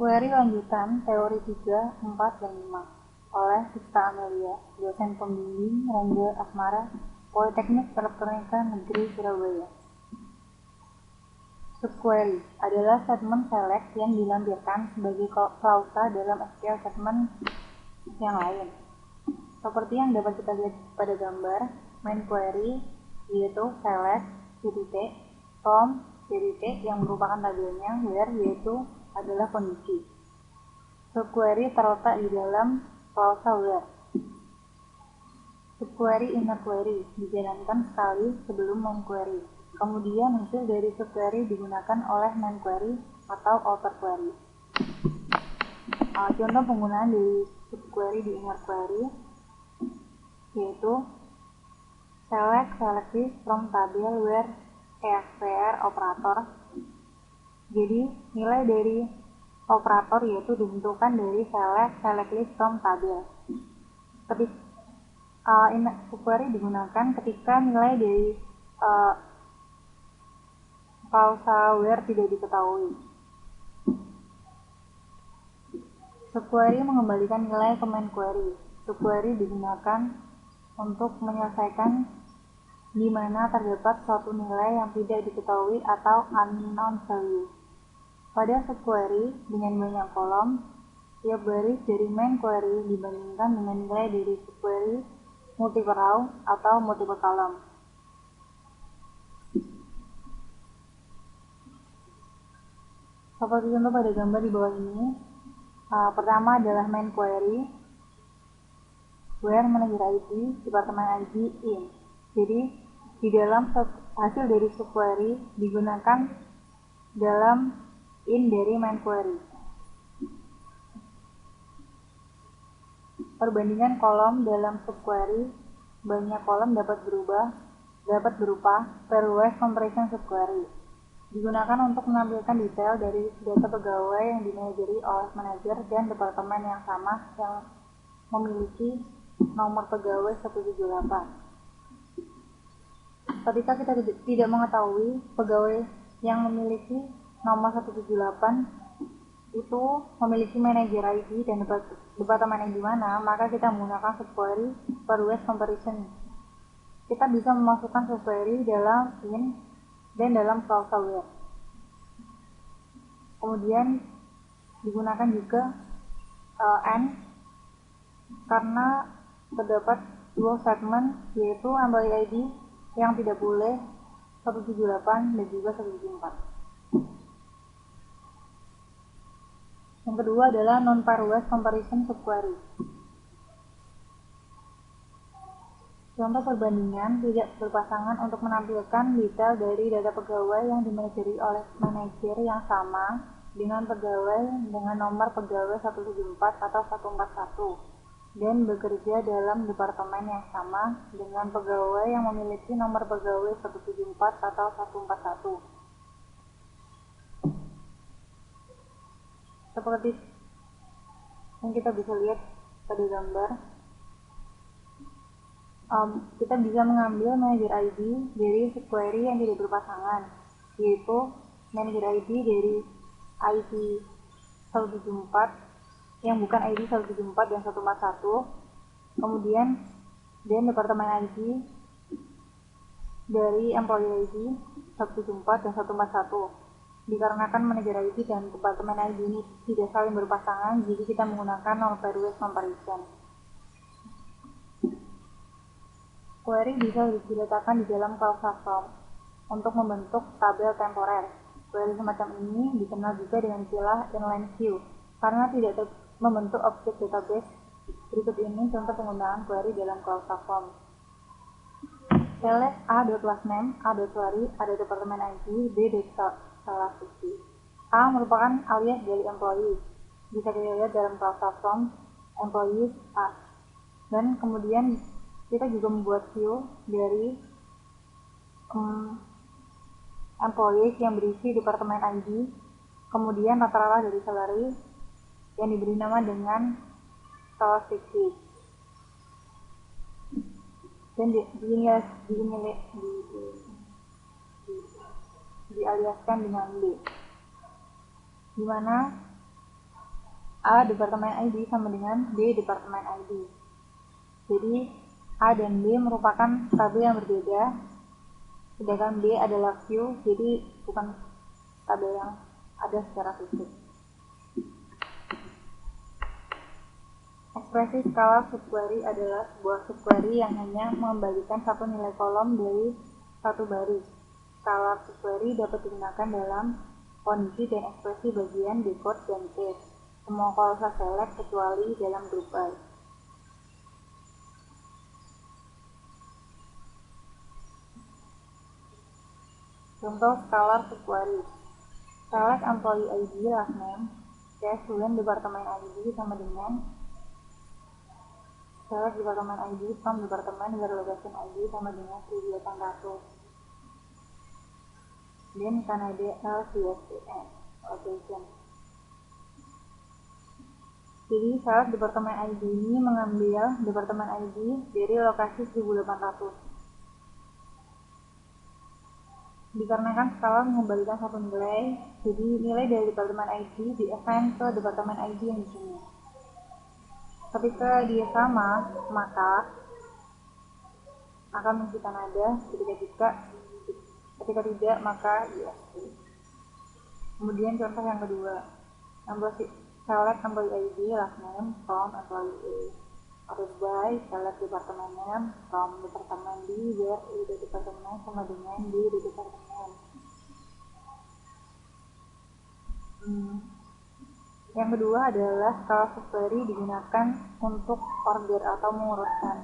Query lanjutan teori 3, 4, dan 5 oleh Sista Amelia, dosen pembimbing Rangga Asmara, Politeknik Elektronika Negeri Surabaya. Subquery adalah statement select yang dilampirkan sebagai klausa dalam SQL statement yang lain. Seperti yang dapat kita lihat pada gambar, main query yaitu select from yang merupakan tabelnya, where yaitu adalah kondisi. Subquery terletak di dalam klausa where. Subquery inner query dijalankan sekali sebelum main query. Kemudian hasil dari subquery digunakan oleh main query atau outer query. Contoh penggunaan dari subquery di inner query yaitu select list from tabel where expr operator. Jadi nilai dari operator yaitu ditentukan dari select list from tabel. Subquery digunakan ketika nilai dari klausa where tidak diketahui. Subquery mengembalikan nilai ke main query. Subquery digunakan untuk menyelesaikan di mana terdapat suatu nilai yang tidak diketahui atau unknown value. Pada subquery dengan banyak kolom, tiap baris dari main query dibandingkan dengan nilai dari subquery multiple row atau multiple column. Seperti contoh pada gambar di bawah ini, pertama adalah main query where manager ID, departemen ID in. Jadi di dalam hasil dari subquery digunakan dalam in dari main query. Perbandingan kolom dalam subquery, banyak kolom dapat berupa pairwise comparison subquery. Digunakan untuk menampilkan detail dari data pegawai yang dimanajeri oleh manajer dan departemen yang sama yang memiliki nomor pegawai 178. Ketika kita tidak mengetahui pegawai yang memiliki nomor 178 itu memiliki manajer ID dan departemen yang di mana, maka kita menggunakan subquery pairwise comparison. Kita bisa memasukkan subquery dalam in dan dalam klausa where. Kemudian digunakan juga and karena terdapat dua segmen yaitu employee ID yang tidak boleh 178 dan juga 174. Yang kedua adalah non-pairwise comparison subquery. Contoh perbandingan tidak berpasangan untuk menampilkan detail dari data pegawai yang dimanajeri oleh manajer yang sama dengan pegawai dengan nomor pegawai 174 atau 141 dan bekerja dalam departemen yang sama dengan pegawai yang memiliki nomor pegawai 174 atau 141. Seperti yang kita bisa lihat pada gambar, kita bisa mengambil manager ID dari subquery yang tidak berpasangan, yaitu manager ID dari ID 174 yang bukan ID 174 dan 141, kemudian dan departemen ID dari employee ID 174 dan 141. Dikarenakan manajer ID dan departemen ID ini tidak saling berpasangan, jadi kita menggunakan non-pairwise comparison. Query bisa diletakkan di dalam klausa from untuk membentuk tabel temporer. Query semacam ini dikenal juga dengan istilah inline queue karena tidak membentuk objek database. Berikut ini contoh penggunaan query dalam klausa from. Select a.last name, a.query, ada departemen ID, b.salahfungsi. A merupakan alias dari employee. Bisa kita lihat dalam klausa from employees A. Dan kemudian kita juga membuat queue dari employees yang berisi departemen ID, kemudian rata-rata dari salary yang diberi nama dengan salahfungsi. Dan dialiaskan dengan D, di mana A departemen ID sama dengan B departemen ID. Jadi A dan B merupakan tabel yang berbeda, sedangkan B adalah view, jadi bukan tabel yang ada secara fisik. Ekspresi skala subquery adalah sebuah subquery yang hanya membagikan satu nilai kolom dari satu baris. Skala subquery dapat digunakan dalam kondisi dan ekspresi bagian decode dan case. Semua klausa select kecuali dalam grup by. Contoh scalar subquery. Select employee ID last name dash when department ID sama dengan select department ID from department where location ID sama dengan 1800. Then Canada LCSTN location. Jadi select departemen ID ini mengambil departemen ID dari lokasi 1800. Dikarenakan skala mengembalikan satu nilai, jadi nilai dari departemen ID di-assign ke departemen ID yang di sini. Ketika dia sama, maka akan mengisi Kanada. Ketika tidak, maka USD. Kemudian contoh yang kedua, select employee ID last name from employee A, followed by select department name from departemen B where A di departemen sama dengan B di departemen. Yang kedua adalah skala subquery digunakan untuk order atau mengurutkan.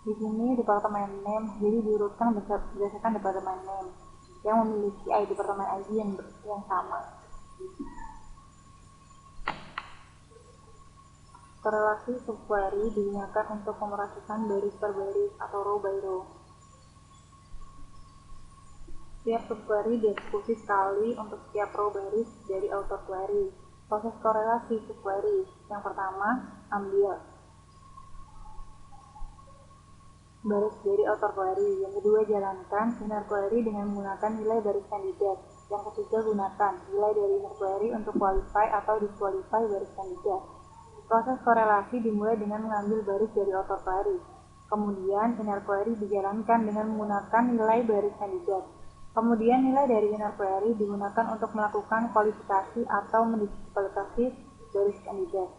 Di sini departemen name jadi diurutkan berdasarkan departemen name yang memiliki departemen ID yang sama. Korelasi subquery digunakan untuk memerhatikan baris per baris atau row by row. Setiap subquery dieksekusi sekali untuk setiap row baris dari outer query. Proses korelasi subquery. Yang pertama, ambil baris dari outer query. Yang kedua, jalankan inner query dengan menggunakan nilai baris kandidat. Yang ketiga, gunakan nilai dari inner query untuk qualify atau disqualify baris kandidat. Proses korelasi dimulai dengan mengambil baris dari outer query. Kemudian inner query dijalankan dengan menggunakan nilai baris kandidat. Kemudian nilai dari inner query digunakan untuk melakukan kualifikasi atau mendiskualifikasi baris kandidat.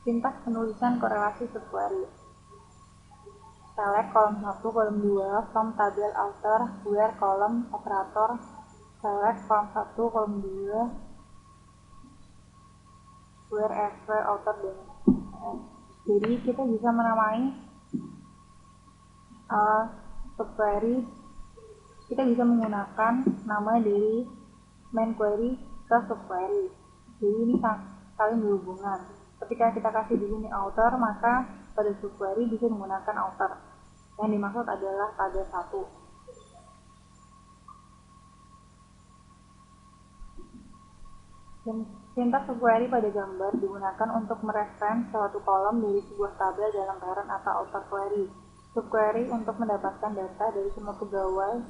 Sintaks penulisan korelasi subquery. Select kolom 1, kolom 2 from tabel outer where kolom operator. Select kolom 1, kolom 2 where elsewhere outer dan jadi kita bisa menamai subquery, kita bisa menggunakan nama dari main query ke subquery. Jadi ini saling berhubungan. Ketika kita kasih di sini outer, maka pada subquery bisa menggunakan outer. Yang dimaksud adalah tabel 1. Sintaks subquery pada gambar digunakan untuk mereferensi suatu kolom dari sebuah tabel dalam parent atau outer query. Subquery untuk mendapatkan data dari semua pegawai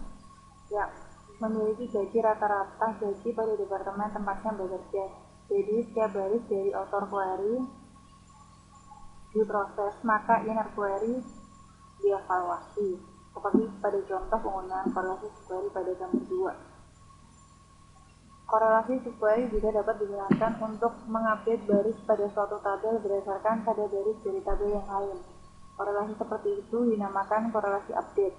yang memiliki gaji rata-rata gaji pada departemen tempatnya bekerja. Jadi setiap baris dari outer query diproses, maka inner query dievaluasi. Seperti pada contoh penggunaan korelasi subquery pada gambar 2. Korelasi subquery juga dapat digunakan untuk mengupdate baris pada suatu tabel berdasarkan pada baris dari tabel yang lain. Korelasi seperti itu dinamakan korelasi update.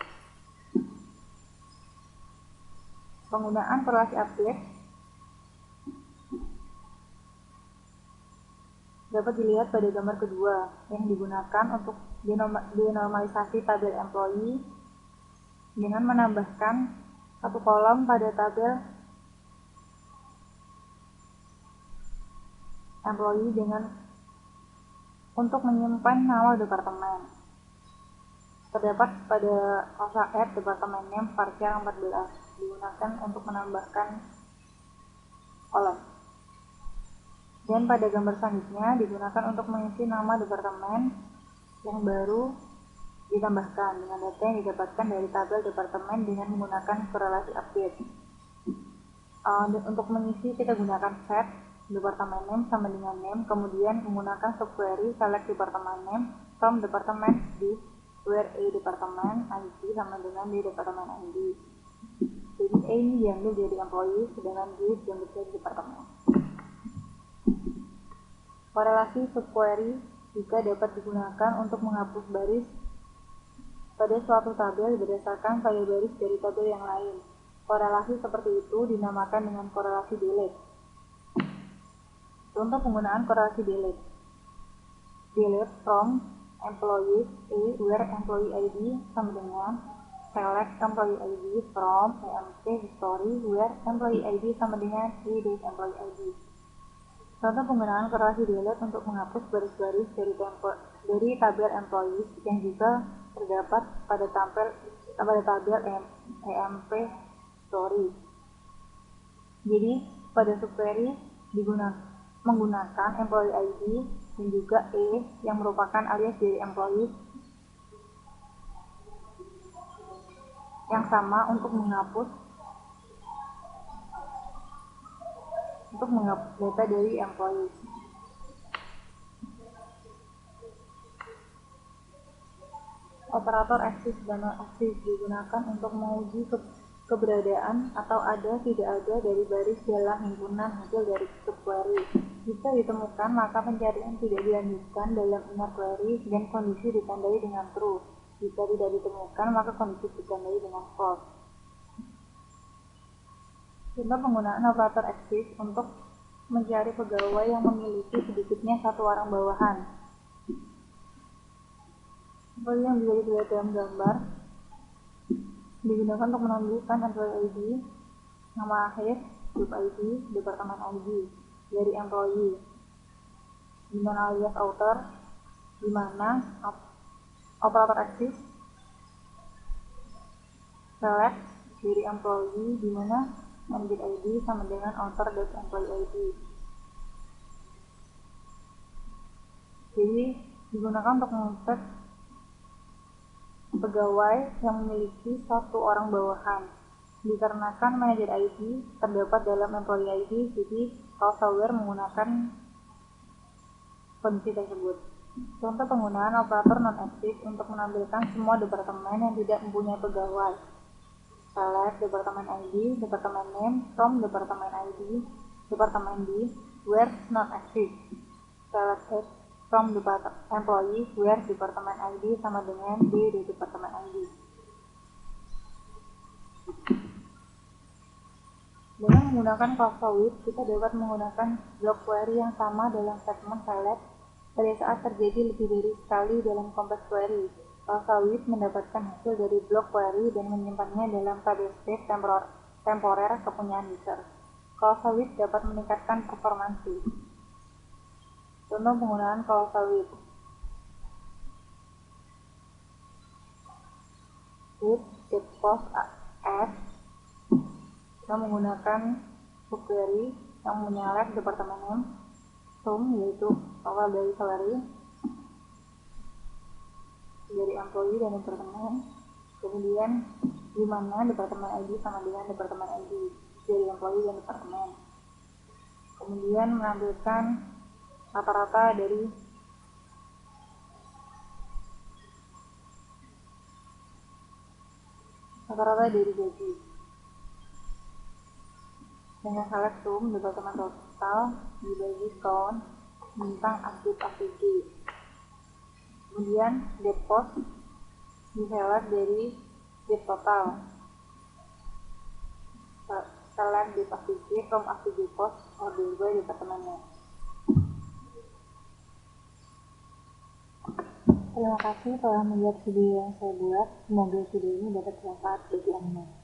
Penggunaan korelasi update dapat dilihat pada gambar kedua yang digunakan untuk denormalisasi tabel employee dengan menambahkan satu kolom pada tabel employee untuk menyimpan nama departemen. Terdapat pada klausa add departemen name partial 14 digunakan untuk menambahkan kolom. Dan pada gambar selanjutnya digunakan untuk mengisi nama departemen yang baru ditambahkan dengan data yang didapatkan dari tabel departemen dengan menggunakan korelasi update. Untuk mengisi kita gunakan set department name sama dengan name, kemudian menggunakan subquery select department name from department div where a department ID sama dengan d department ID. Jadi A ini diambil dari employee, sedangkan D diambil dari departemen. Korelasi subquery juga dapat digunakan untuk menghapus baris pada suatu tabel berdasarkan pada baris dari tabel yang lain. Korelasi seperti itu dinamakan dengan korelasi delete. Contoh penggunaan korelasi delete. Delete from employees A where employee ID sama dengan select employee ID from EMP history where employee ID sama dengan employee ID. Contoh penggunaan korelasi delete untuk menghapus baris-baris dari tabel employees yang juga terdapat pada tabel EMP history. Jadi pada subquery menggunakan employee ID dan juga E yang merupakan alias dari employee yang sama untuk menghapus data dari employee. Operator eksis dan non-eksis digunakan untuk menguji keberadaan atau tidak ada dari baris dalam himpunan hasil dari subquery. Jika ditemukan, maka pencarian tidak dilanjutkan dalam inner query dan kondisi ditandai dengan true. Jika tidak ditemukan, maka kondisi ditandai dengan false. Contoh penggunaan operator eksis untuk mencari pegawai yang memiliki sedikitnya satu orang bawahan. Seperti yang bisa dilihat dalam gambar, digunakan untuk menampilkan employee ID, nama akhir, group ID, departemen ID dari employee, dengan alias author, di mana operator eksis select dari employee, di mana manager ID sama dengan author dan employee ID. Jadi digunakan untuk mengecek pegawai yang memiliki satu orang bawahan. Dikarenakan manager ID terdapat dalam employee ID, jadi software menggunakan kondisi tersebut. Contoh penggunaan operator non-eksis untuk menampilkan semua departemen yang tidak mempunyai pegawai. Select departemen ID, departemen name from departemen ID, departemen D, where non-exist. Select X from employee where departemen ID sama dengan D di departemen ID. Dengan menggunakan causal with, kita dapat menggunakan block query yang sama dalam segmen select pada saat terjadi lebih dari sekali dalam complex query. Causal with mendapatkan hasil dari block query dan menyimpannya dalam table space temporer kepunyaan user. Causal with dapat meningkatkan performansi. Contoh penggunaan causal with. With get post as kita menggunakan subquery yang menyalek departemen name sum, yaitu total dari salary dari employee dan departemen, kemudian di mana departemen ID sama dengan departemen ID dari employee dan departemen, kemudian menampilkan rata-rata dari gaji dengan select sum departemen total dibagi count bintang aktif AVG. Kemudian get post di-select dari get total, select get AVG from AVG post order by departemennya. Terima kasih telah melihat video yang saya buat. Semoga video ini dapat bermanfaat bagi Anda.